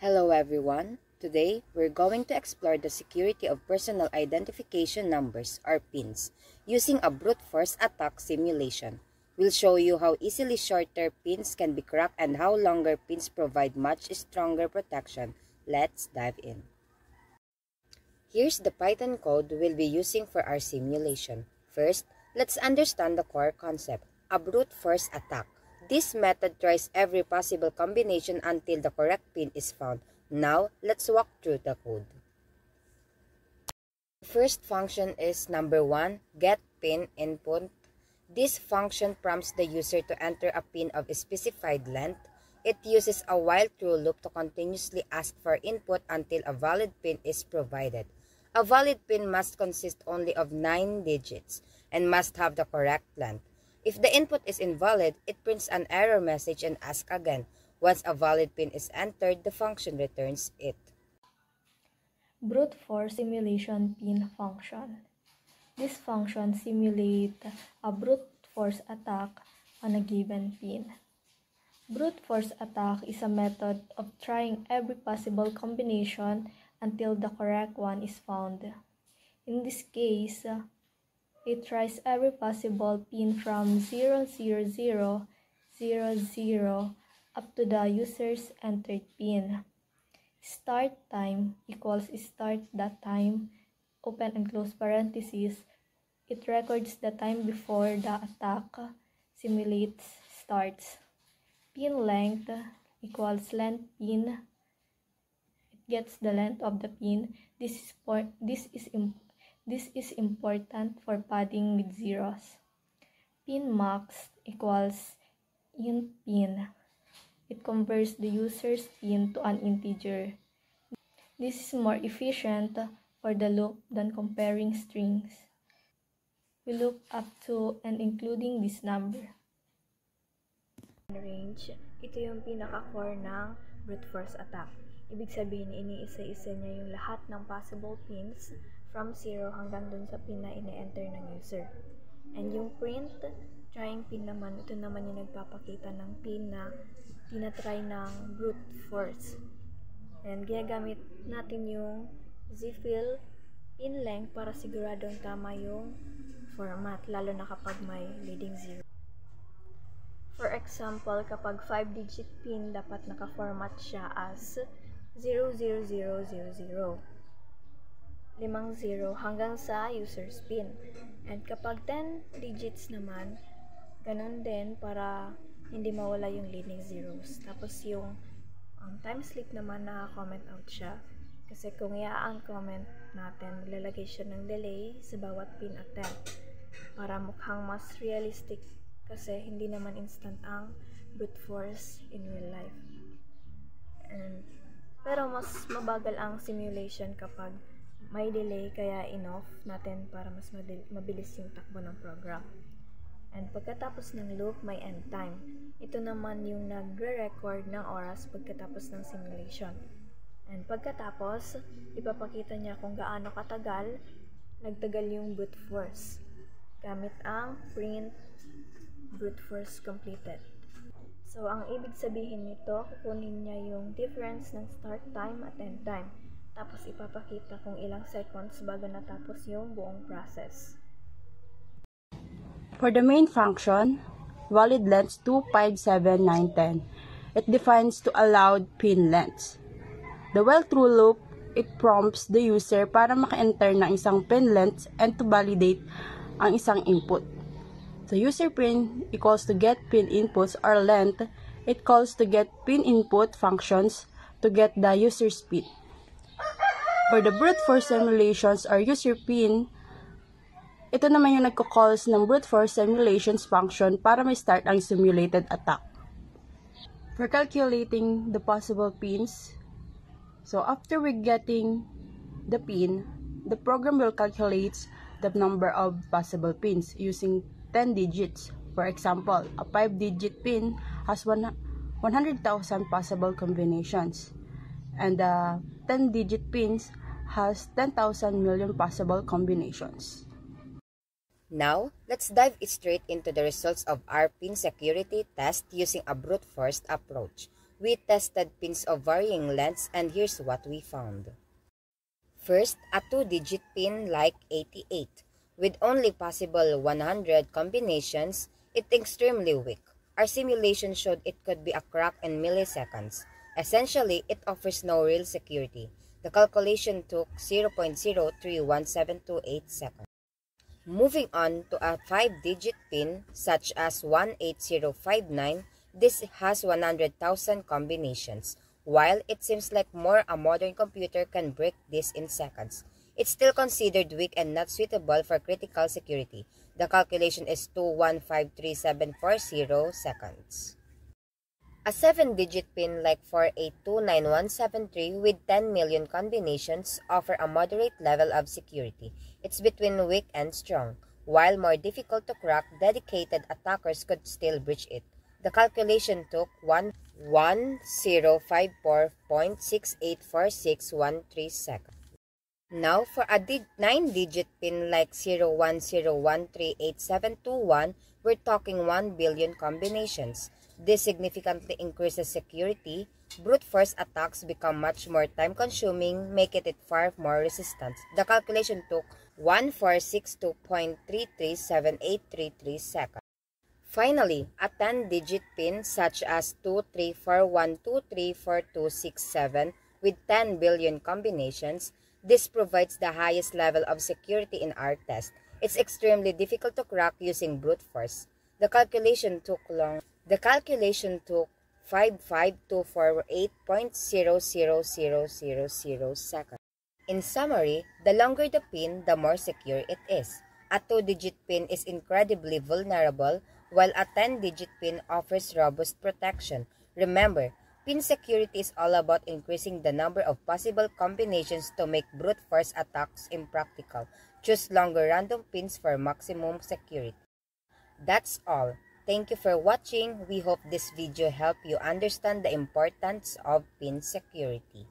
Hello everyone. Today, we're going to explore the security of personal identification numbers or PINs using a brute force attack simulation. We'll show you how easily shorter PINs can be cracked and how longer PINs provide much stronger protection. Let's dive in. Here's the Python code we'll be using for our simulation. First, let's understand the core concept, a brute force attack. This method tries every possible combination until the correct pin is found. Now, let's walk through the code. The first function is number 1, get pin input. This function prompts the user to enter a pin of a specified length. It uses a while true loop to continuously ask for input until a valid pin is provided. A valid pin must consist only of 9 digits and must have the correct length. If the input is invalid, it prints an error message and asks again. Once a valid pin is entered, the function returns it. Brute force simulation pin function. This function simulates a brute force attack on a given pin. Brute force attack is a method of trying every possible combination until the correct one is found. In this case, it tries every possible pin from 00000 up to the user's entered pin. Start time equals start.time, open and close parentheses. It records the time before the attack simulates starts. Pin length equals length pin. It gets the length of the pin. This is important for padding with zeros. Pin max equals int pin. It converts the user's pin to an integer. This is more efficient for the loop than comparing strings. We look up to and including this number. Range, ito yung pinaka-core ng brute force attack. Ibig sabihin, iniisa-isa niya yung lahat ng possible pins from 0 hanggang dun sa pin na ine-enter ng user. And yung print, trying pin naman, ito naman yung nagpapakita ng pin na tinatry ng brute force. And ginagamit natin yung zfill pin length para siguradong tama yung format, lalo na kapag may leading 0. For example, kapag 5-digit pin, dapat naka-format siya as 00000. 50 hanggang sa user's pin. And kapag 10 digits naman, ganun din para hindi mawala yung leading zeros. Tapos yung time slip naman na-comment out siya. Kasi kung i-uncomment natin, maglalagay siya ng delay sa bawat pin attempt para mukhang mas realistic kasi hindi naman instant ang brute force in real life. Pero mas mabagal ang simulation kapag may delay, kaya in-off natin para mas mabilis yung takbo ng program. And pagkatapos ng loop, may end time. Ito naman yung nagre-record ng oras pagkatapos ng simulation. And pagkatapos, ipapakita niya kung gaano katagal nagtagal yung brute force gamit ang print brute force completed. So, ang ibig sabihin nito, kukunin niya yung difference ng start time at end time. Tapos, ipapakita kung ilang seconds bago natapos yung buong process. For the main function, valid lengths 2, 5, 7, 9, 10. It defines two allowed pin lengths. The while true loop, it prompts the user para maka-enter ng isang pin length and to validate ang isang input. So, user pin equals to get pin inputs or length. It calls to get pin input functions to get the user's pin. For the brute force simulations or user pin, ito naman yung nagko-calls ng brute force simulations function para may start ang simulated attack. For calculating the possible pins, so after we getting the pin, the program will calculate the number of possible pins using 10 digits. For example, a 5-digit pin has 100,000 possible combinations, and the 10-digit pins has 10,000 million possible combinations. Now, let's dive straight into the results of our pin security test using a brute force approach. We tested pins of varying lengths and here's what we found. First, a 2-digit pin like 88. With only possible 100 combinations, it's extremely weak. Our simulation showed it could be a crack in milliseconds. Essentially, it offers no real security. The calculation took 0.031728 seconds. Moving on to a 5-digit pin such as 18059, this has 100,000 combinations. While it seems like a modern computer can break this in seconds, it's still considered weak and not suitable for critical security. The calculation is 2153740 seconds. A 7-digit pin like 4829173 with 10 million combinations offer a moderate level of security. It's between weak and strong. While more difficult to crack, dedicated attackers could still breach it. The calculation took 1054.684613 seconds. Now, for a 9-digit pin like 01013871, we're talking 1 billion combinations. This significantly increases security. Brute force attacks become much more time-consuming, making it far more resistant. The calculation took 1462.337833 seconds. Finally, a 10-digit pin such as 234123427 with 10 billion combinations, this provides the highest level of security in our test. It's extremely difficult to crack using brute force. The calculation took 55248.0000000 seconds. In summary, the longer the pin, the more secure it is. A 2-digit pin is incredibly vulnerable, while a 10-digit pin offers robust protection. Remember, pin security is all about increasing the number of possible combinations to make brute force attacks impractical. Choose longer random pins for maximum security. That's all. Thank you for watching. We hope this video helped you understand the importance of pin security.